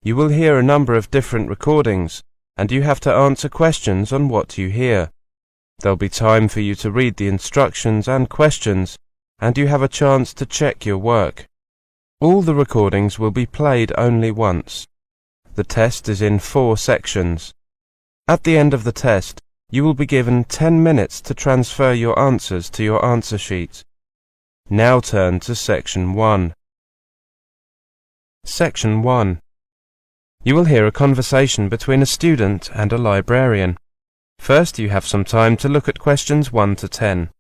You will hear a number of different recordings, and you have to answer questions on what you hear. There'll be time for you to read the instructions and questions, and you have a chance to check your work. All the recordings will be played only once. The test is in 4 sections. At the end of the test, you will be given 10 minutes to transfer your answers to your answer sheet. Now turn to Section 1. Section 1. You will hear a conversation between a student and a librarian. First, you have some time to look at questions 1 to 10.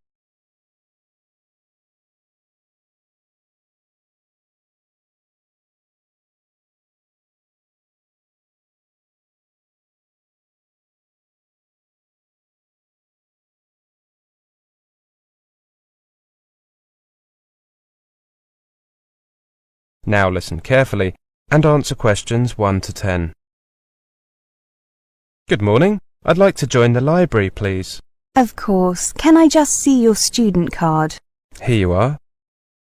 Now listen carefully and answer questions 1 to 10. Good morning. I'd like to join the library, please. Of course. Can I just see your student card? Here you are.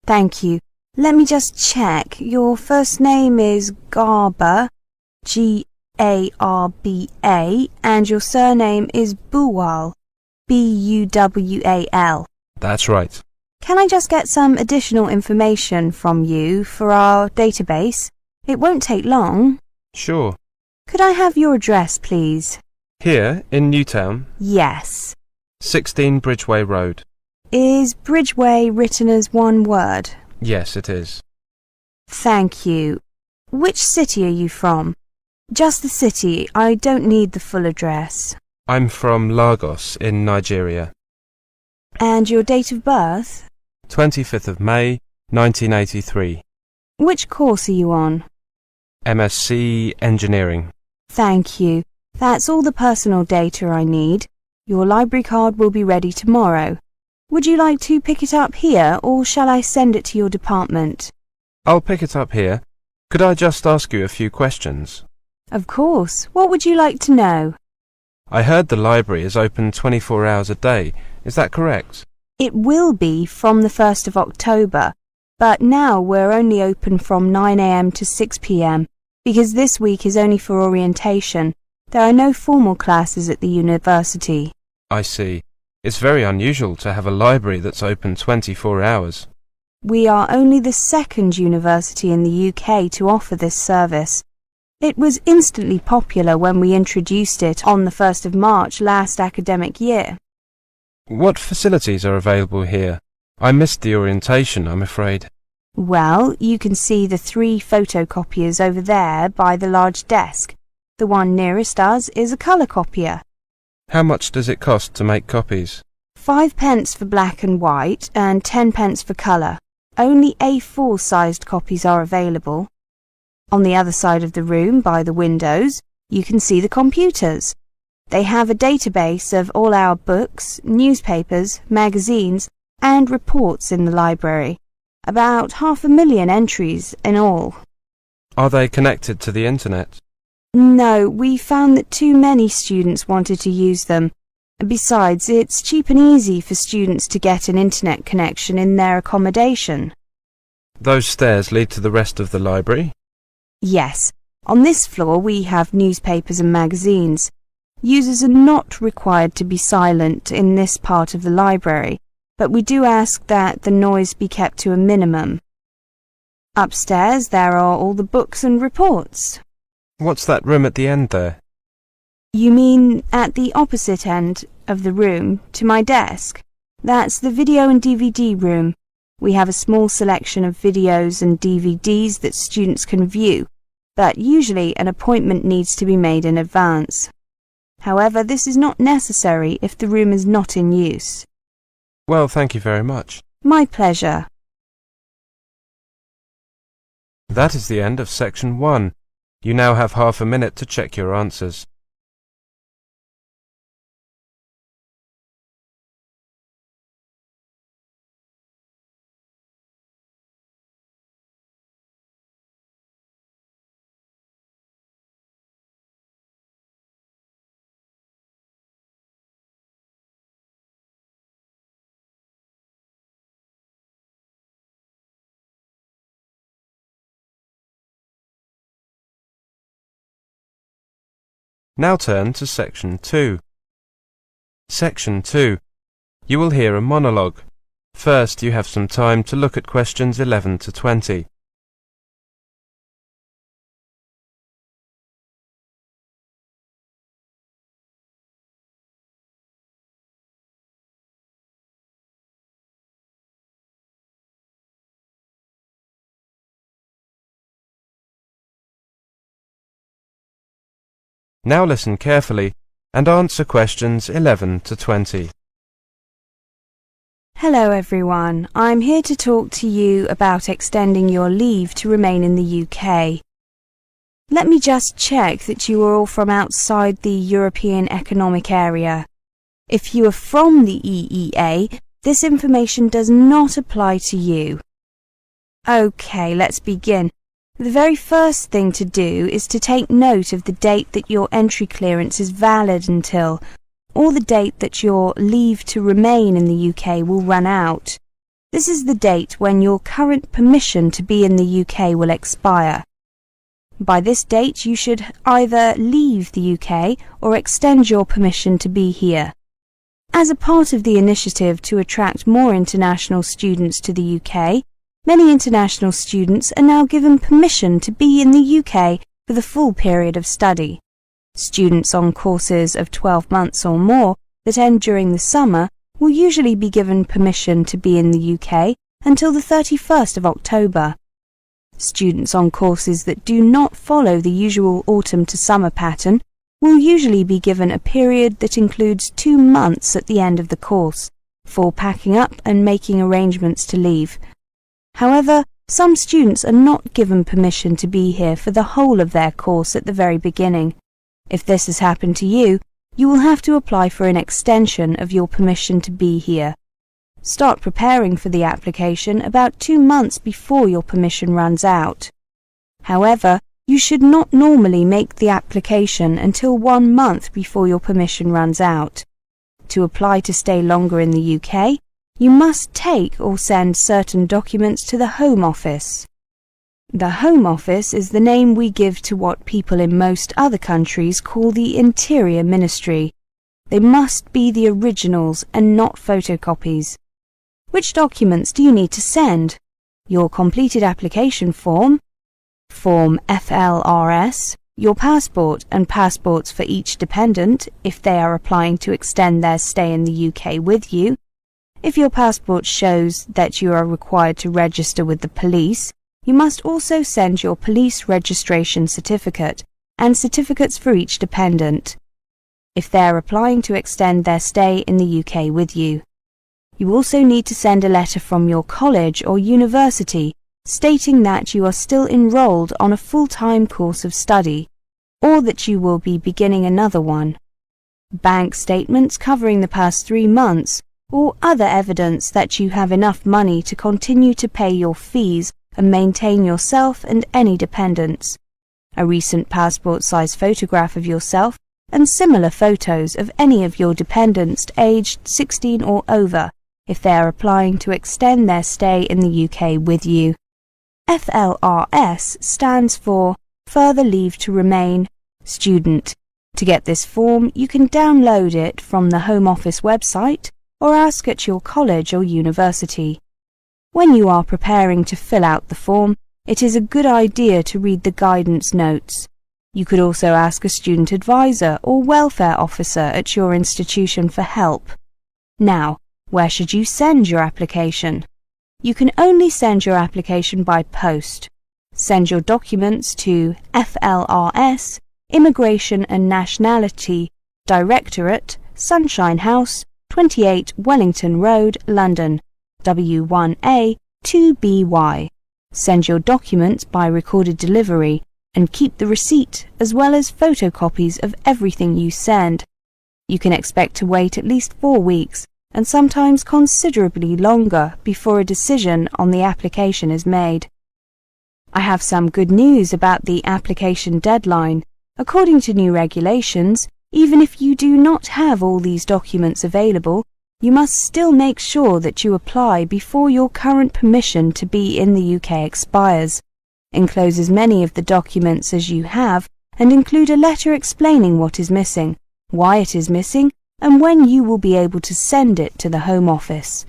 Thank you. Let me just check. Your first name is Garba, G-A-R-B-A, and your surname is Buwal, B-U-W-A-L. That's right. Can I just get some additional information from you for our database? It won't take long. Sure. Could I have your address, please? Here, in Newtown? Yes. 16 Bridgeway Road. Is Bridgeway written as one word? Yes, it is. Thank you. Which city are you from? Just the city. I don't need the full address. I'm from Lagos in Nigeria. And your date of birth? 25th of May, 1983. Which course are you on? MSc Engineering. Thank you. That's all the personal data I need. Your library card will be ready tomorrow. Would you like to pick it up here, or shall I send it to your department? I'll pick it up here. Could I just ask you a few questions? Of course. What would you like to know? I heard the library is open 24 hours a day. Is that correct? It will be from the 1st of October, but now we're only open from 9 a.m. to 6 p.m. because this week is only for orientation. There are no formal classes at the university. I see. It's very unusual to have a library that's open 24 hours. We are only the second university in the UK to offer this service. It was instantly popular when we introduced it on the 1st of March last academic year. What facilities are available here? I missed the orientation, I'm afraid. Well, you can see the 3 photocopiers over there by the large desk. The one nearest us is a colour copier. How much does it cost to make copies? 5 pence for black and white and 10 pence for colour. Only A4 sized copies are available. On the other side of the room, by the windows, you can see the computers. They have a database of all our books, newspapers, magazines, and reports in the library. About 500,000 entries in all. Are they connected to the internet? No, we found that too many students wanted to use them. Besides, it's cheap and easy for students to get an internet connection in their accommodation. Those stairs lead to the rest of the library? Yes. On this floor we have newspapers and magazines. Users are not required to be silent in this part of the library, but we do ask that the noise be kept to a minimum. Upstairs there are all the books and reports. What's that room at the end there? You mean at the opposite end of the room to my desk? That's the video and DVD room. We have a small selection of videos and DVDs that students can view, but usually an appointment needs to be made in advance. However, this is not necessary if the room is not in use. Well, thank you very much. My pleasure. That is the end of Section 1. You now have half a minute to check your answers. Now turn to Section 2. Section 2. You will hear a monologue. First, you have some time to look at questions 11 to 20. Now listen carefully and answer questions 11 to 20. Hello everyone, I'm here to talk to you about extending your leave to remain in the UK. Let me just check that you are all from outside the European Economic Area. If you are from the EEA, this information does not apply to you. Okay, let's begin. The very first thing to do is to take note of the date that your entry clearance is valid until, or the date that your leave to remain in the UK will run out. This is the date when your current permission to be in the UK will expire. By this date, you should either leave the UK or extend your permission to be here. As a part of the initiative to attract more international students to the UK, many international students are now given permission to be in the UK for the full period of study. Students on courses of 12 months or more that end during the summer will usually be given permission to be in the UK until the 31st of October. Students on courses that do not follow the usual autumn to summer pattern will usually be given a period that includes 2 months at the end of the course for packing up and making arrangements to leave. However, some students are not given permission to be here for the whole of their course at the very beginning. If this has happened to you, you will have to apply for an extension of your permission to be here. Start preparing for the application about 2 months before your permission runs out. However, you should not normally make the application until 1 month before your permission runs out. To apply to stay longer in the UK, you must take or send certain documents to the Home Office. The Home Office is the name we give to what people in most other countries call the Interior Ministry. They must be the originals and not photocopies. Which documents do you need to send? Your completed application form, Form FLRS, your passport and passports for each dependent if they are applying to extend their stay in the UK with you. If your passport shows that you are required to register with the police, you must also send your police registration certificate and certificates for each dependent if they are applying to extend their stay in the UK with you. You also need to send a letter from your college or university stating that you are still enrolled on a full-time course of study or that you will be beginning another one. Bank statements covering the past 3 months or other evidence that you have enough money to continue to pay your fees and maintain yourself and any dependents. A recent passport-size photograph of yourself and similar photos of any of your dependents aged 16 or over if they are applying to extend their stay in the UK with you. FLRS stands for Further Leave to Remain Student. To get this form, you can download it from the Home Office website or ask at your college or university. When you are preparing to fill out the form, it is a good idea to read the guidance notes. You could also ask a student advisor or welfare officer at your institution for help. Now, where should you send your application? You can only send your application by post. Send your documents to FLRS, Immigration and Nationality Directorate, Sunshine House, 28 Wellington Road, London, W1A 2BY. Send your documents by recorded delivery and keep the receipt as well as photocopies of everything you send. You can expect to wait at least 4 weeks and sometimes considerably longer before a decision on the application is made. I have some good news about the application deadline. According to new regulations, even if you do not have all these documents available, you must still make sure that you apply before your current permission to be in the UK expires. Enclose as many of the documents as you have and include a letter explaining what is missing, why it is missing, and when you will be able to send it to the Home Office.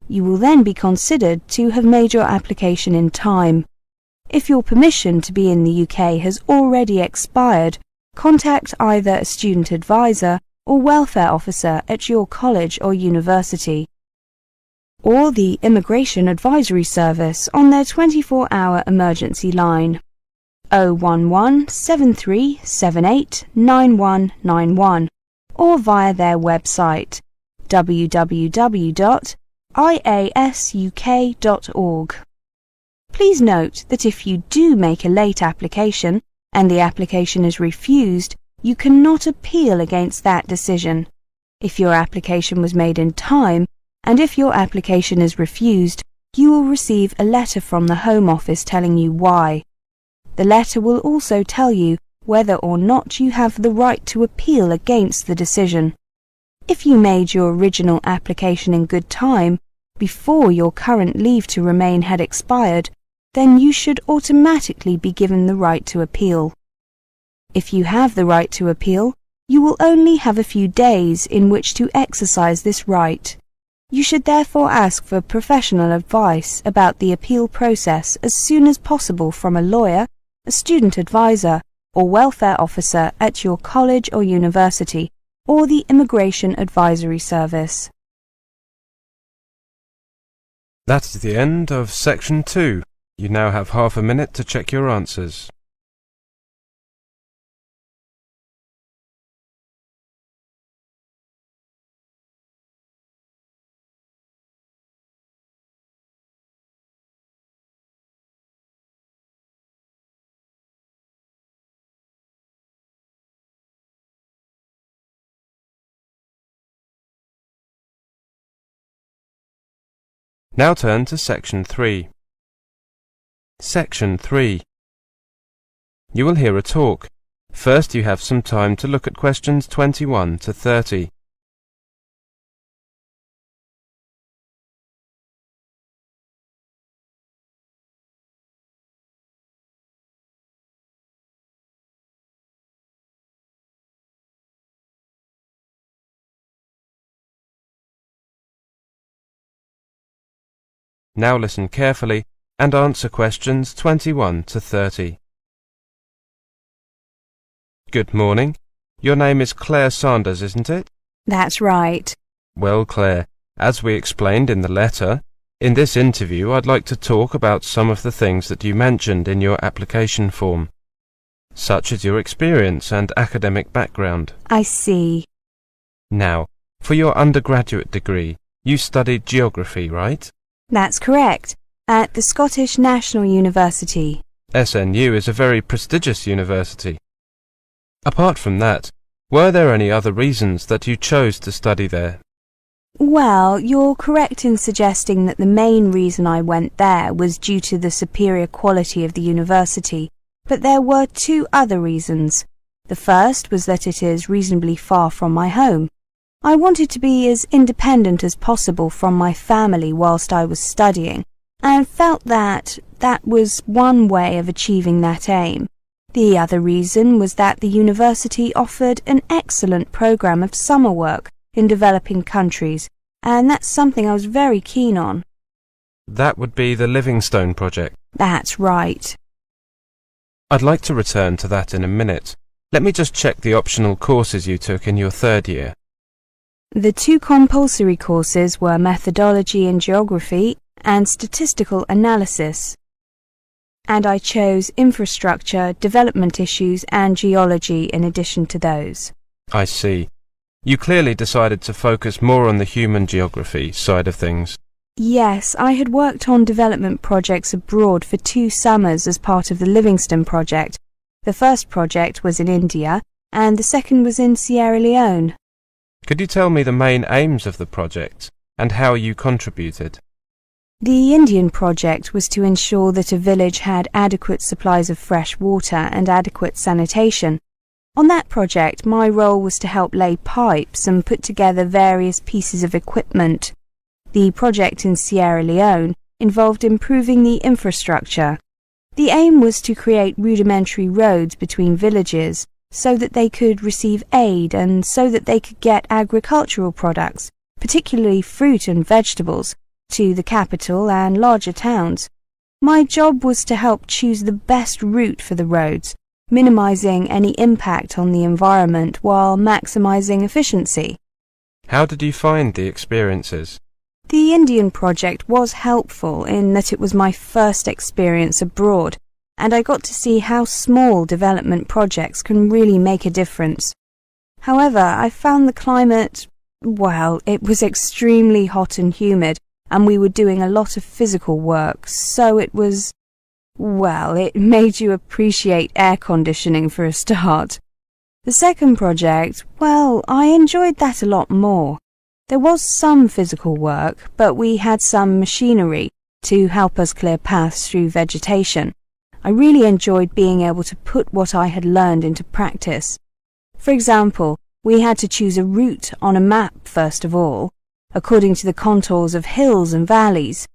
You will then be considered to have made your application in time. If your permission to be in the UK has already expired, contact either a student advisor or welfare officer at your college or university, or the Immigration Advisory Service on their 24-hour emergency line 011 7378 9191, or via their website www.iasuk.org. Please note that if you do make a late application and the application is refused, you cannot appeal against that decision. If your application was made in time, and if your application is refused, you will receive a letter from the Home Office telling you why. The letter will also tell you whether or not you have the right to appeal against the decision. If you made your original application in good time, before your current leave to remain had expired, then you should automatically be given the right to appeal. If you have the right to appeal, you will only have a few days in which to exercise this right. You should therefore ask for professional advice about the appeal process as soon as possible from a lawyer, a student advisor, or welfare officer at your college or university, or the Immigration Advisory Service. That is the end of Section 2. You now have half a minute to check your answers. Now turn to Section 3. Section 3. You will hear a talk. First you have some time to look at questions 21 to 30. Now listen carefully and answer questions 21 to 30. Good morning. Your name is Claire Sanders, isn't it? That's right. Well, Claire, as we explained in the letter, in this interview I'd like to talk about some of the things that you mentioned in your application form, such as your experience and academic background. I see. Now, for your undergraduate degree, you studied geography, right? That's correct, at the Scottish National University. SNU is a very prestigious university. Apart from that, were there any other reasons that you chose to study there? Well, you're correct in suggesting that the main reason I went there was due to the superior quality of the university, but there were two other reasons. The first was that it is reasonably far from my home. I wanted to be as independent as possible from my family whilst I was studying, and felt that that was one way of achieving that aim. The other reason was that the university offered an excellent program of summer work in developing countries, and that's something I was very keen on. That would be the Livingstone project. That's right. I'd like to return to that in a minute. Let me just check the optional courses you took in your third year. The two compulsory courses were methodology in geography and statistical analysis, and I chose infrastructure, development issues and geology in addition to those. I see. You clearly decided to focus more on the human geography side of things. Yes, I had worked on development projects abroad for 2 summers as part of the Livingstone project. The first project was in India and the second was in Sierra Leone. Could you tell me the main aims of the project and how you contributed? The Indian project was to ensure that a village had adequate supplies of fresh water and adequate sanitation. On that project, my role was to help lay pipes and put together various pieces of equipment. The project in Sierra Leone involved improving the infrastructure. The aim was to create rudimentary roads between villages so that they could receive aid and so that they could get agricultural products, particularly fruit and vegetables, to the capital and larger towns. My job was to help choose the best route for the roads, minimizing any impact on the environment while maximizing efficiency. How did you find the experiences? The Indian project was helpful in that it was my first experience abroad, and I got to see how small development projects can really make a difference. However, I found the climate, well, it was extremely hot and humid, and we were doing a lot of physical work, so it was, well, it made you appreciate air conditioning for a start. The second project, well, I enjoyed that a lot more. There was some physical work, but we had some machinery to help us clear paths through vegetation. I really enjoyed being able to put what I had learned into practice. For example, we had to choose a route on a map first of all, according to the contours of hills and valleys.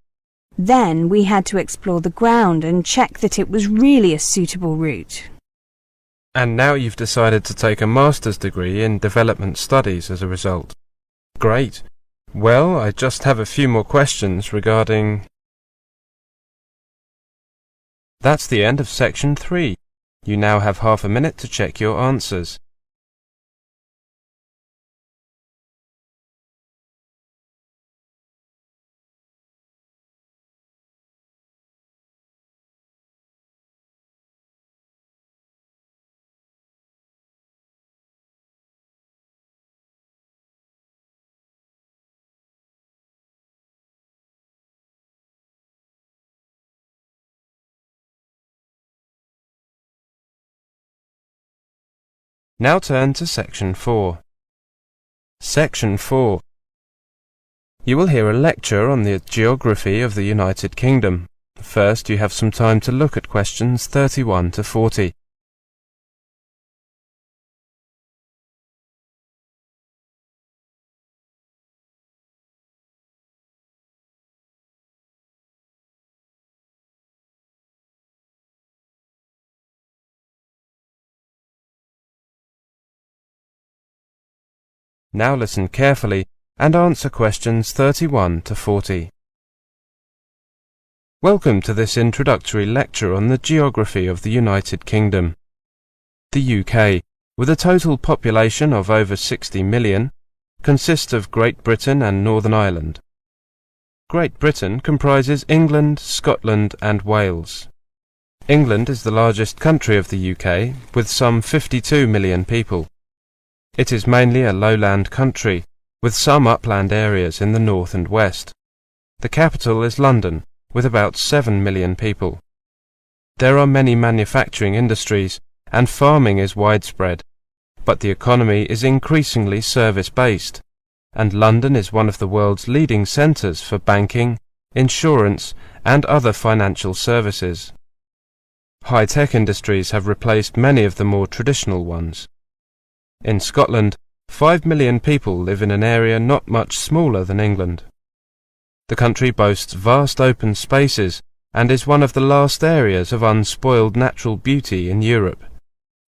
Then we had to explore the ground and check that it was really a suitable route. And now you've decided to take a master's degree in development studies as a result. Great. Well, I just have a few more questions regarding... That's the end of section 3. You now have half a minute to check your answers. Now turn to section 4. Section 4. You will hear a lecture on the geography of the United Kingdom. First, you have some time to look at questions 31 to 40. Now listen carefully and answer questions 31 to 40. Welcome to this introductory lecture on the geography of the United Kingdom. The UK, with a total population of over 60 million, consists of Great Britain and Northern Ireland. Great Britain comprises England, Scotland and Wales. England is the largest country of the UK, with some 52 million people. It is mainly a lowland country, with some upland areas in the north and west. The capital is London, with about 7 million people. There are many manufacturing industries, and farming is widespread, but the economy is increasingly service-based, and London is one of the world's leading centres for banking, insurance, and other financial services. High-tech industries have replaced many of the more traditional ones. In Scotland, 5 million people live in an area not much smaller than England. The country boasts vast open spaces and is one of the last areas of unspoiled natural beauty in Europe,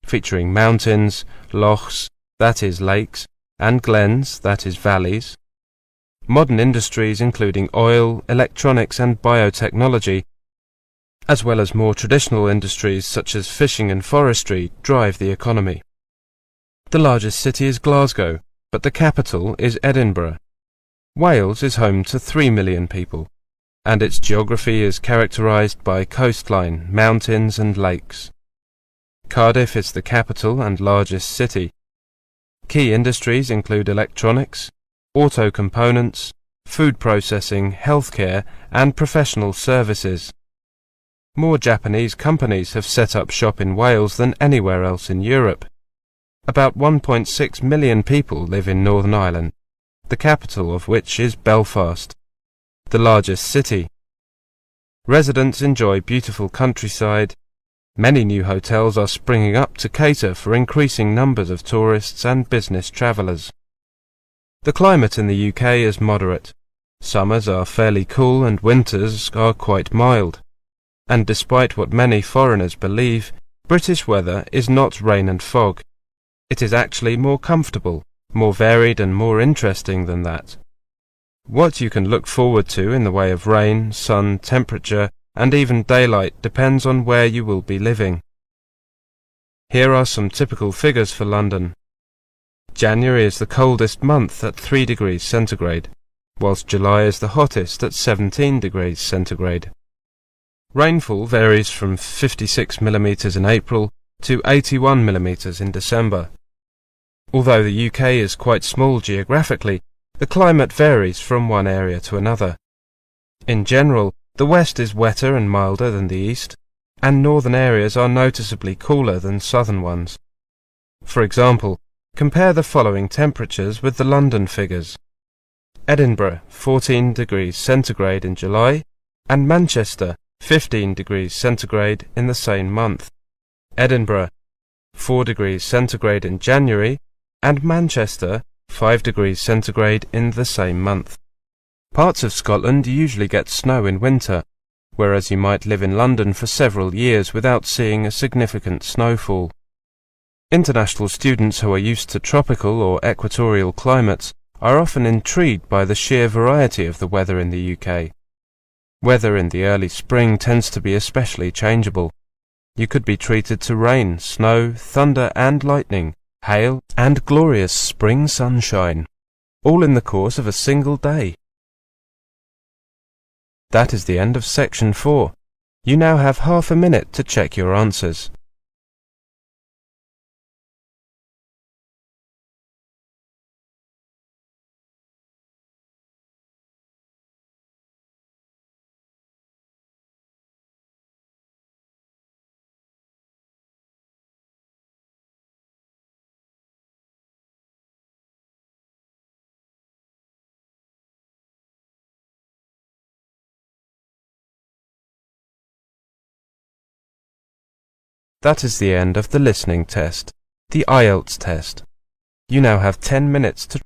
featuring mountains, lochs, that is lakes, and glens, that is valleys. Modern industries including oil, electronics and biotechnology, as well as more traditional industries such as fishing and forestry, drive the economy. The largest city is Glasgow, but the capital is Edinburgh. Wales is home to 3 million people, and its geography is characterised by coastline, mountains and lakes. Cardiff is the capital and largest city. Key industries include electronics, auto components, food processing, healthcare and professional services. More Japanese companies have set up shop in Wales than anywhere else in Europe. About 1.6 million people live in Northern Ireland, the capital of which is Belfast, the largest city. Residents enjoy beautiful countryside. Many new hotels are springing up to cater for increasing numbers of tourists and business travellers. The climate in the UK is moderate. Summers are fairly cool and winters are quite mild. and despite what many foreigners believe, British weather is not rain and fog. It is actually more comfortable, more varied and more interesting than that. What you can look forward to in the way of rain, sun, temperature, and even daylight depends on where you will be living. Here are some typical figures for London. January is the coldest month at 3 degrees centigrade, whilst July is the hottest at 17 degrees centigrade. Rainfall varies from 56 millimetres in April to 81 millimetres in December. Although the UK is quite small geographically, the climate varies from one area to another. In general, the west is wetter and milder than the east, and northern areas are noticeably cooler than southern ones. For example, compare the following temperatures with the London figures. Edinburgh, 14 degrees centigrade in July, and Manchester, 15 degrees centigrade in the same month. Edinburgh, 4 degrees centigrade in January, and Manchester, 5 degrees centigrade in the same month. Parts of Scotland usually get snow in winter, whereas you might live in London for several years without seeing a significant snowfall. International students who are used to tropical or equatorial climates are often intrigued by the sheer variety of the weather in the UK. Weather in the early spring tends to be especially changeable. You could be treated to rain, snow, thunder and lightning, hail and glorious spring sunshine, all in the course of a single day. That is the end of section 4. You now have half a minute to check your answers. That is the end of the listening test, the IELTS test. You now have 10 minutes to